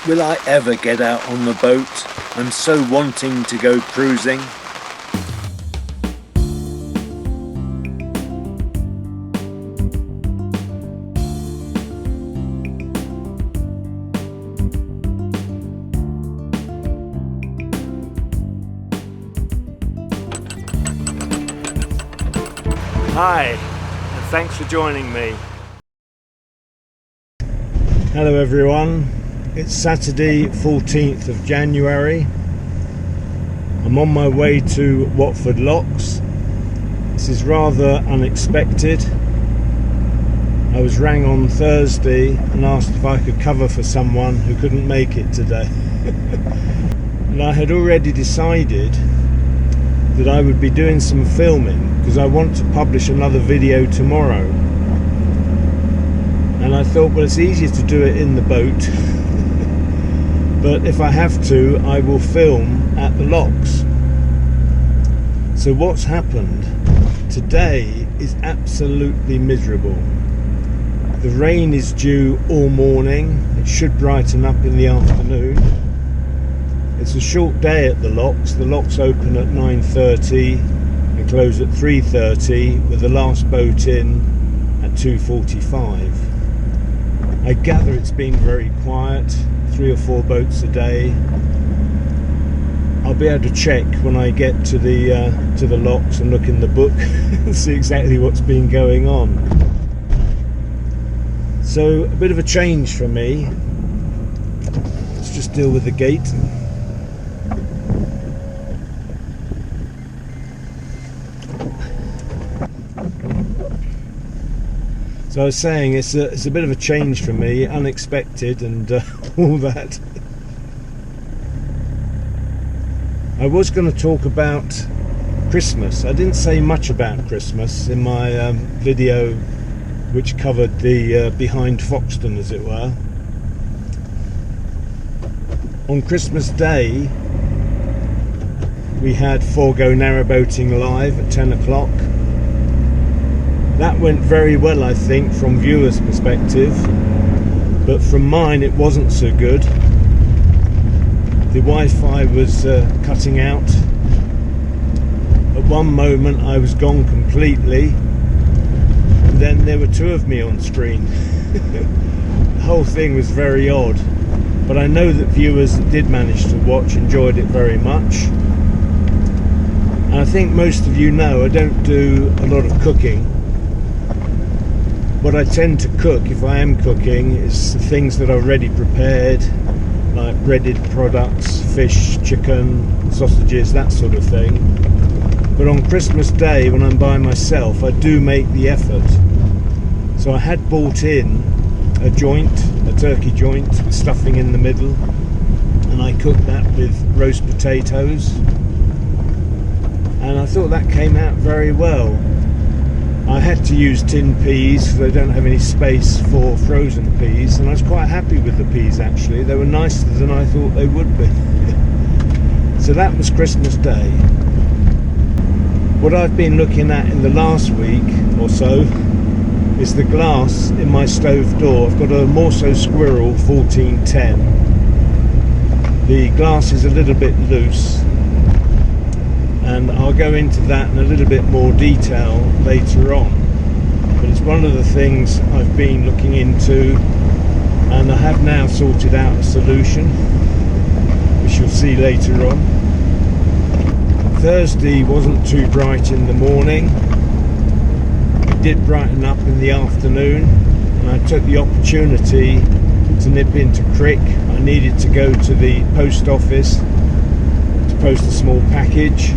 Will I ever get out on the boat? I'm so wanting to go cruising. Hi, and thanks for joining me. Hello everyone, it's Saturday 14th of January. I'm on my way to Watford Locks. This is rather unexpected. I was rang on Thursday and asked if I could cover for someone who couldn't make it today. And I had already decided that I would be doing some filming because I want to publish another video tomorrow. And I thought, well, it's easier to do it in the boat, but if I have to, I will film at the locks. So what's happened today is absolutely miserable. The rain is due all morning. It should brighten up in the afternoon. It's a short day at the locks. The locks open at 9:30 and close at 3:30, with the last boat in at 2:45. I gather it's been very quiet, 3 or 4 boats a day. I'll be able to check when I get to the locks and look in the book and see exactly what's been going on. So a bit of a change for me. Let's just deal with the gate. So I was saying it's a bit of a change for me, unexpected and all that. I was going to talk about Christmas. I didn't say much about Christmas in my video which covered the behind Foxton, as it were. On Christmas Day we had Forgo Narrowboating live at 10 o'clock. That went very well, I think, from viewers' perspective, but from mine it wasn't so good. The Wi-Fi was cutting out. At one moment I was gone completely, and then there were 2 of me on screen. The whole thing was very odd, but I know that viewers that did manage to watch enjoyed it very much. And I think most of you know I don't do a lot of cooking. What I tend to cook, if I am cooking, is things that are already prepared, like breaded products, fish, chicken, sausages, that sort of thing. But on Christmas Day, when I'm by myself, I do make the effort. So I had bought in a joint, a turkey joint with stuffing in the middle, and I cooked that with roast potatoes, and I thought that came out very well. I had to use tin peas because I don't have any space for frozen peas, and I was quite happy with the peas actually. They were nicer than I thought they would be. So that was Christmas Day. What I've been looking at in the last week or so is the glass in my stove door. I've got a Morso Squirrel 1410. The glass is a little bit loose, and I'll go into that in a little bit more detail later on. But it's one of the things I've been looking into, and I have now sorted out a solution, which you'll see later on. Thursday wasn't too bright in the morning. It did brighten up in the afternoon, and I took the opportunity to nip into Crick. I needed to go to the post office to post a small package.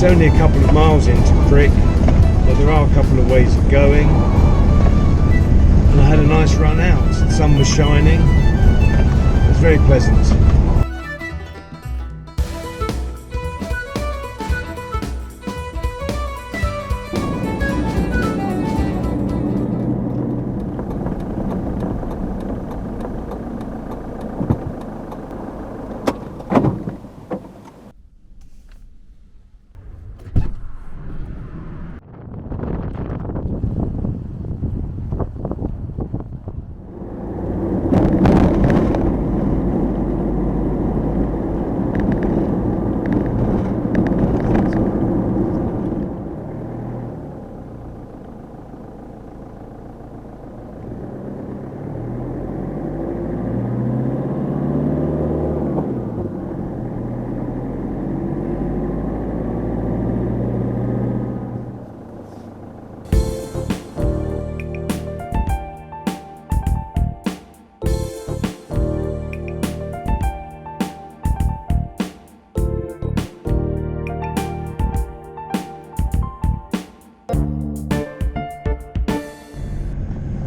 only a couple of miles into Crick, but there are a couple of ways of going. And I had a nice run out. The sun was shining. It was very pleasant.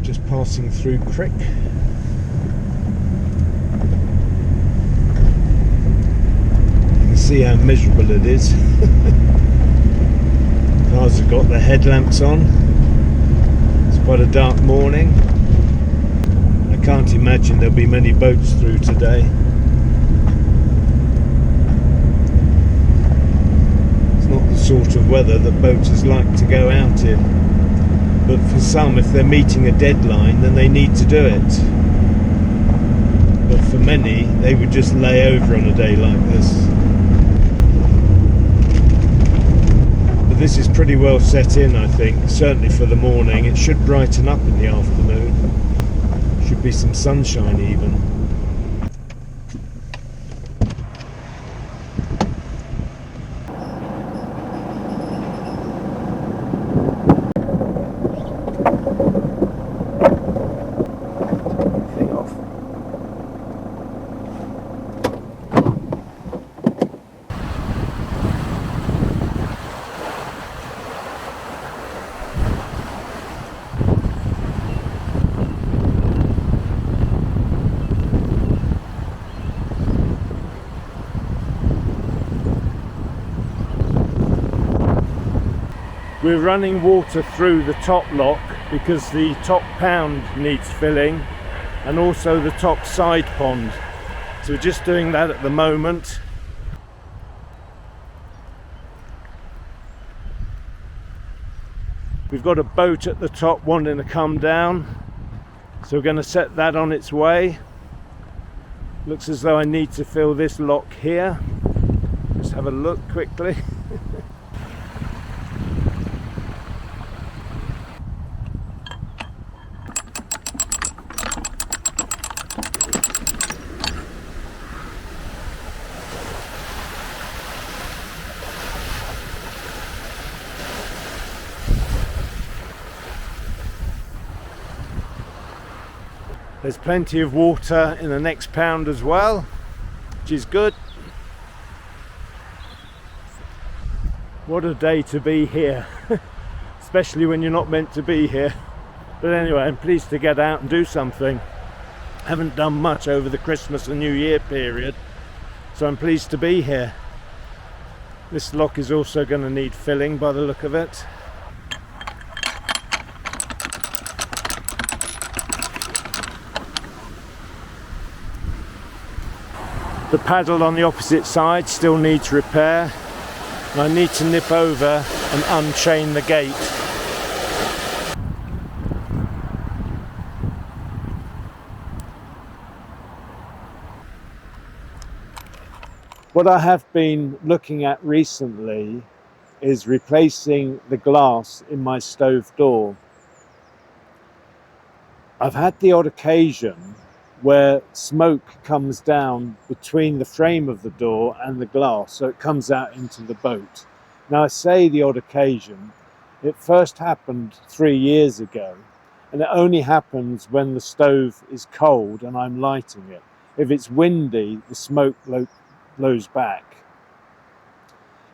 Just passing through Crick. You can see how miserable it is. Cars have got their headlamps on. It's quite a dark morning. I can't imagine there'll be many boats through today. It's not the sort of weather that boaters like to go out in. But for some, if they're meeting a deadline, then they need to do it. But for many, they would just lay over on a day like this. But this is pretty well set in, I think, certainly for the morning. It should brighten up in the afternoon. Should be some sunshine even. We're running water through the top lock because the top pound needs filling and also the top side pond. So we're just doing that at the moment. We've got a boat at the top wanting to come down, so we're going to set that on its way. Looks as though I need to fill this lock here. Just have a look quickly. There's plenty of water in the next pound as well, which is good. What a day to be here, especially when you're not meant to be here. But anyway, I'm pleased to get out and do something. Haven't done much over the Christmas and New Year period, so I'm pleased to be here. This lock is also going to need filling by the look of it. The paddle on the opposite side still needs repair, and I need to nip over and unchain the gate. What I have been looking at recently is replacing the glass in my stove door. I've had the odd occasion where smoke comes down between the frame of the door and the glass, so it comes out into the boat. Now I say the odd occasion, it first happened 3 years ago, and it only happens when the stove is cold and I'm lighting it. If it's windy, the smoke blows back.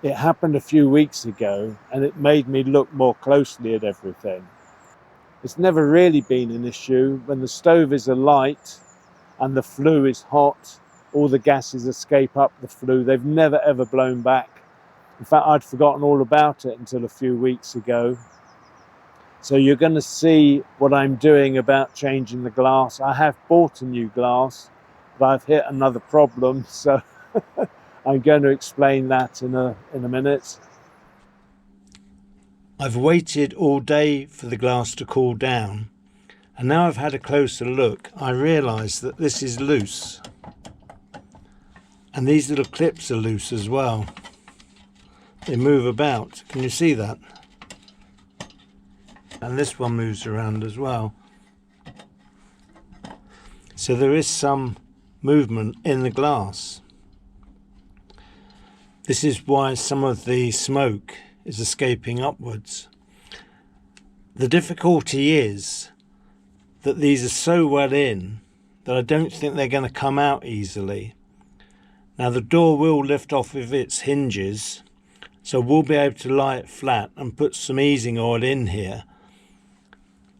It happened a few weeks ago and it made me look more closely at everything. It's never really been an issue. When the stove is alight and the flue is hot, all the gases escape up the flue. They've never ever blown back. In fact, I'd forgotten all about it until a few weeks ago. So you're going to see what I'm doing about changing the glass. I have bought a new glass, but I've hit another problem, so I'm going to explain that in a minute. I've waited all day for the glass to cool down, and now I've had a closer look. I realise that this is loose, and these little clips are loose as well. They move about. Can you see that? And this one moves around as well. So there is some movement in the glass. This is why some of the smoke is escaping upwards. The difficulty is that these are so well in that I don't think they're going to come out easily. Now the door will lift off of its hinges, so we'll be able to lie it flat and put some easing oil in here,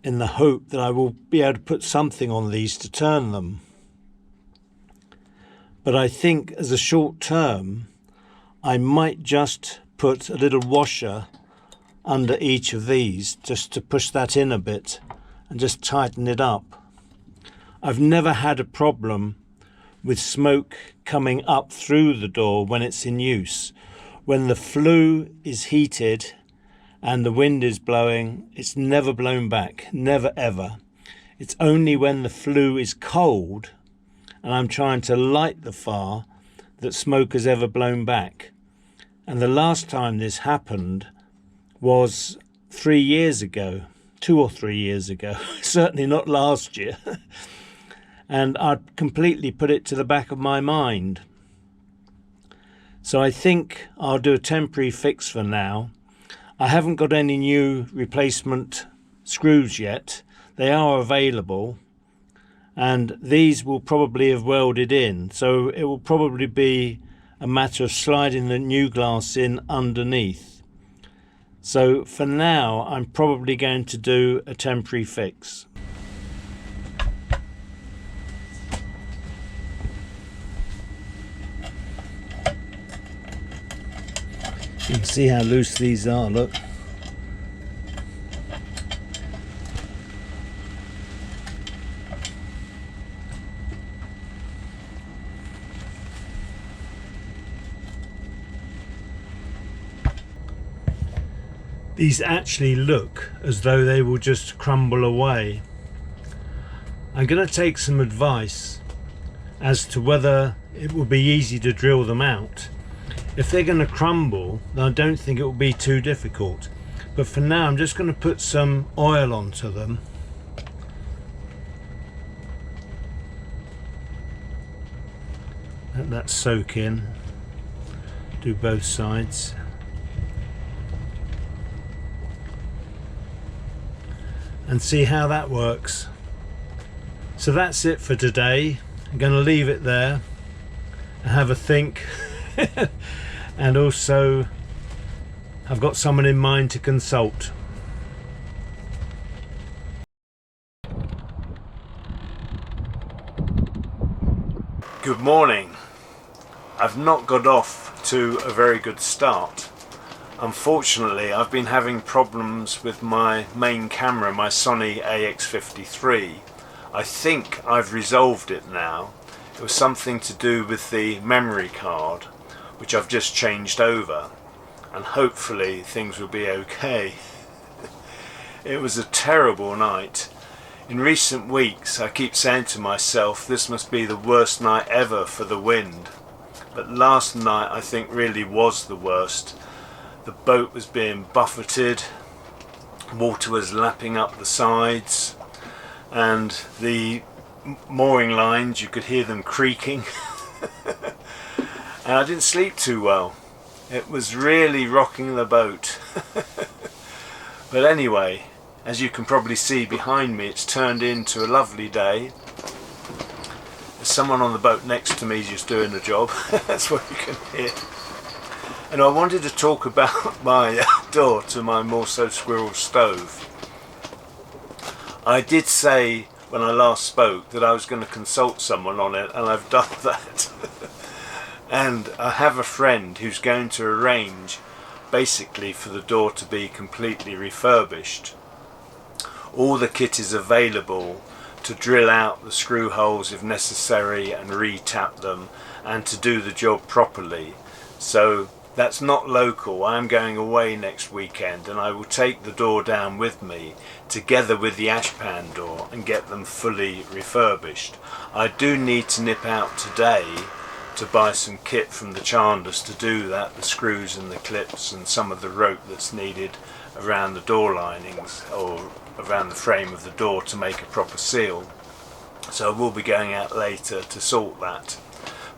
in the hope that I will be able to put something on these to turn them. But I think as a short term, I might just put a little washer under each of these just to push that in a bit and just tighten it up. I've never had a problem with smoke coming up through the door when it's in use. When the flue is heated and the wind is blowing, it's never blown back, never ever. It's only when the flue is cold and I'm trying to light the fire that smoke has ever blown back. And the last time this happened was 3 years ago, 2 or 3 years ago, certainly not last year. And I'd completely put it to the back of my mind. So I think I'll do a temporary fix for now. I haven't got any new replacement screws yet. They are available, and these will probably have welded in, so it will probably be a matter of sliding the new glass in underneath. So for now I'm probably going to do a temporary fix. You can see how loose these are, look. These actually look as though they will just crumble away. I'm going to take some advice as to whether it will be easy to drill them out. If they're going to crumble, then I don't think it will be too difficult. But for now, I'm just going to put some oil onto them. Let that soak in. Do both sides. And see how that works. So that's it for today. I'm going to leave it there and have a think. And also I've got someone in mind to consult. Good morning. I've not got off to a very good start. Unfortunately, I've been having problems with my main camera, my Sony AX53. I think I've resolved it now. It was something to do with the memory card, which I've just changed over, and hopefully things will be okay. It was a terrible night. In recent weeks I keep saying to myself, this must be the worst night ever for the wind. But last night I think really was the worst. The boat was being buffeted, water was lapping up the sides, and the mooring lines, you could hear them creaking. And I didn't sleep too well. It was really rocking the boat. But anyway, as you can probably see behind me, it's turned into a lovely day. There's someone on the boat next to me just doing the job. That's what you can hear. And I wanted to talk about my door to my Morso Squirrel stove. I did say when I last spoke that I was going to consult someone on it, and I've done that. And I have a friend who's going to arrange basically for the door to be completely refurbished. All the kit is available to drill out the screw holes if necessary and re-tap them and to do the job properly. So that's not local. I am going away next weekend and I will take the door down with me together with the ashpan door and get them fully refurbished. I do need to nip out today to buy some kit from the chandlers to do that, the screws and the clips and some of the rope that's needed around the door linings or around the frame of the door to make a proper seal. So I will be going out later to sort that.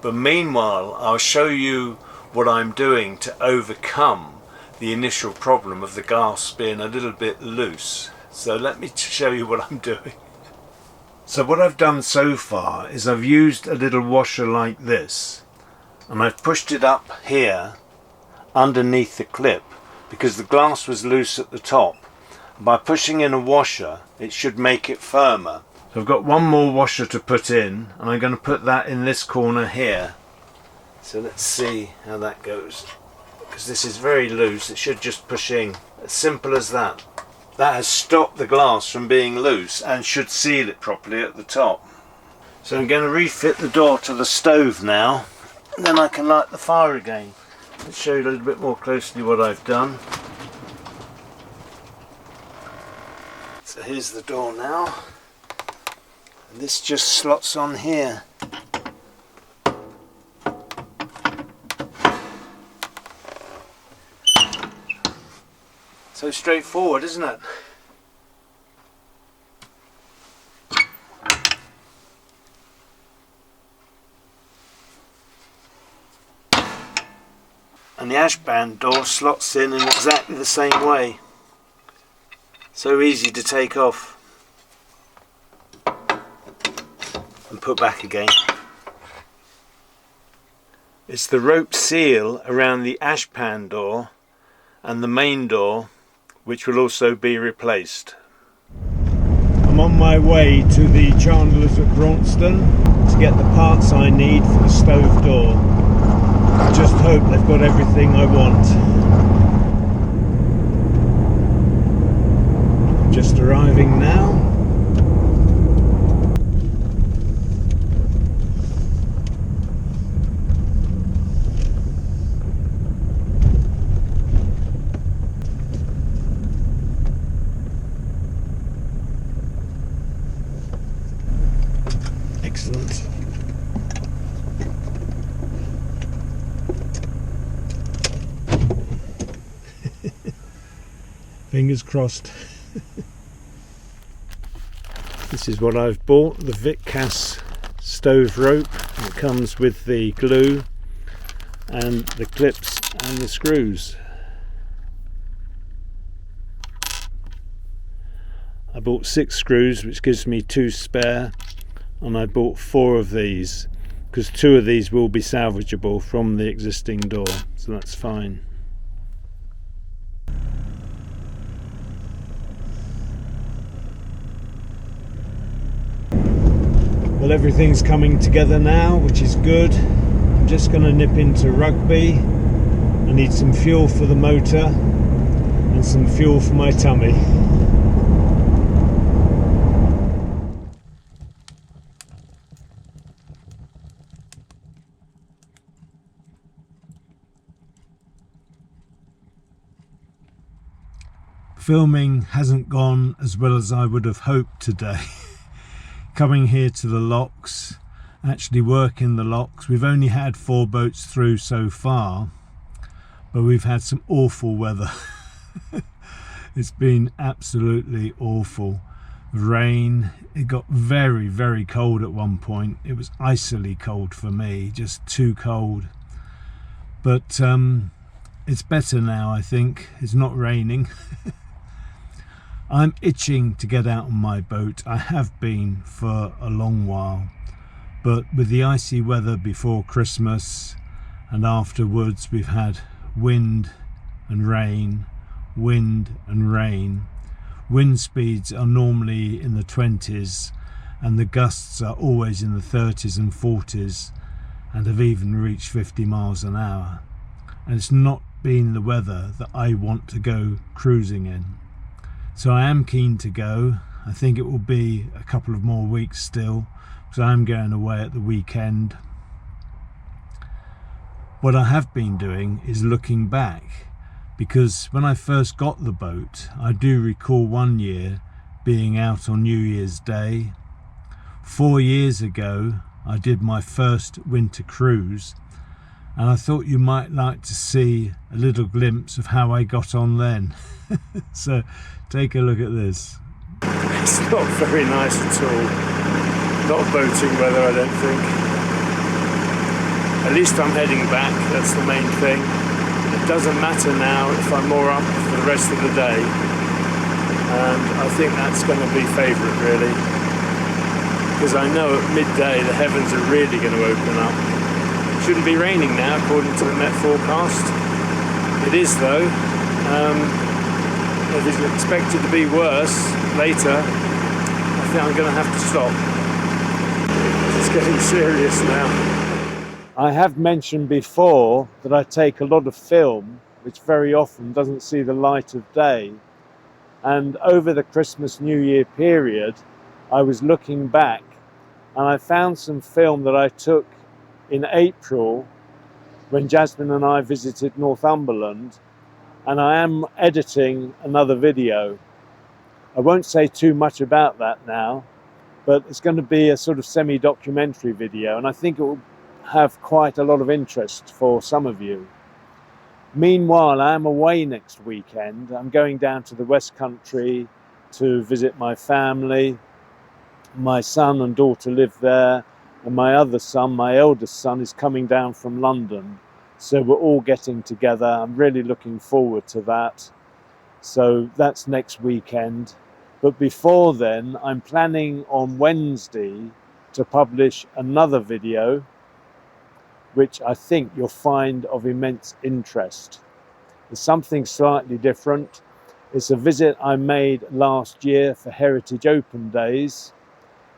But meanwhile I'll show you what I'm doing to overcome the initial problem of the glass being a little bit loose. So let me show you what I'm doing. So what I've done so far is I've used a little washer like this and I've pushed it up here underneath the clip because the glass was loose at the top. By pushing in a washer it should make it firmer. So I've got one more washer to put in and I'm going to put that in this corner here. So let's see how that goes, because this is very loose. It should just push in, as simple as that. That has stopped the glass from being loose and should seal it properly at the top. So I'm going to refit the door to the stove now, and then I can light the fire again. Let's show you a little bit more closely what I've done. So here's the door now, and this just slots on here. So straightforward, isn't it? And the ashband door slots in exactly the same way. So easy to take off and put back again. It's the rope seal around the ashpan door and the main door which will also be replaced. I'm on my way to the chandlers at Braunston to get the parts I need for the stove door. I just hope they've got everything I want. I'm just arriving now. Excellent. Fingers crossed. This is what I've bought, the Vitcas stove rope. It comes with the glue and the clips and the screws. I bought 6 screws, which gives me 2 spare. And I bought 4 of these because 2 of these will be salvageable from the existing door, so that's fine. Well, everything's coming together now, which is good. I'm just going to nip into Rugby. I need some fuel for the motor and some fuel for my tummy. Filming hasn't gone as well as I would have hoped today. Coming here to the locks, actually working the locks. We've only had 4 boats through so far, but we've had some awful weather. It's been absolutely awful. Rain, it got very, very cold at one point. It was icily cold for me, just too cold. But it's better now, I think. It's not raining. I'm itching to get out on my boat. I have been for a long while, but with the icy weather before Christmas and afterwards, we've had wind and rain, wind and rain. Wind speeds are normally in the 20s and the gusts are always in the 30s and 40s and have even reached 50 miles an hour. And it's not been the weather that I want to go cruising in. So I am keen to go. I think it will be a couple of more weeks still, because I am going away at the weekend. What I have been doing is looking back, because when I first got the boat, I do recall one year being out on New Year's Day. 4 years ago, I did my first winter cruise, and I thought you might like to see a little glimpse of how I got on then. So take a look at this. It's not very nice at all. Not boating weather, I don't think. At least I'm heading back, that's the main thing. It doesn't matter now if I'm more up for the rest of the day. And I think that's going to be favourite, really. Because I know at midday the heavens are really going to open up. It shouldn't be raining now, according to the Met forecast. It is, though. It is expected to be worse later. I think I'm going to have to stop. It's getting serious now. I have mentioned before that I take a lot of film, which very often doesn't see the light of day. And over the Christmas New Year period, I was looking back and I found some film that I took in April when Jasmine and I visited Northumberland, and I am editing another video. I won't say too much about that now, but it's going to be a sort of semi-documentary video, and I think it will have quite a lot of interest for some of you. Meanwhile, I am away next weekend. I'm going down to the West Country to visit my family. My son and daughter live there, and my other son, my eldest son, is coming down from London. So we're all getting together. I'm really looking forward to that. So that's next weekend. But before then, I'm planning on Wednesday to publish another video, which I think you'll find of immense interest. It's something slightly different. It's a visit I made last year for Heritage Open Days,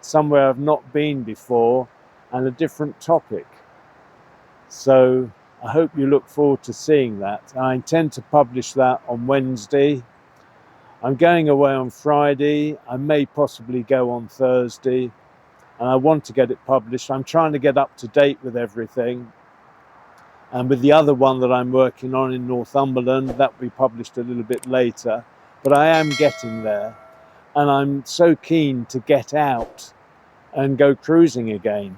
somewhere I've not been before, and a different topic. So I hope you look forward to seeing that. I intend to publish that on Wednesday. I'm going away on Friday. I may possibly go on Thursday, and I want to get it published. I'm trying to get up to date with everything. And with the other one that I'm working on in Northumberland, that will be published a little bit later. But I am getting there, and I'm so keen to get out and go cruising again.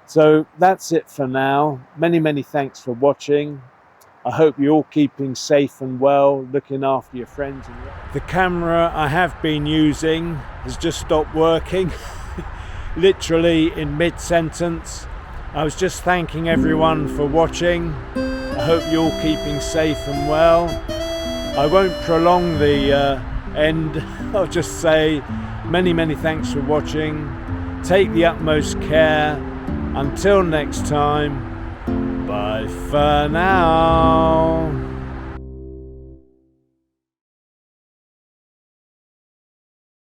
So that's it for now. Many, many thanks for watching. I hope you're all keeping safe and well, looking after your friends. The camera I have been using has just stopped working, literally in mid-sentence. I was just thanking everyone for watching. I hope you're all keeping safe and well. I won't prolong the end. I'll just say many, many thanks for watching. Take the utmost care. Until next time, bye for now.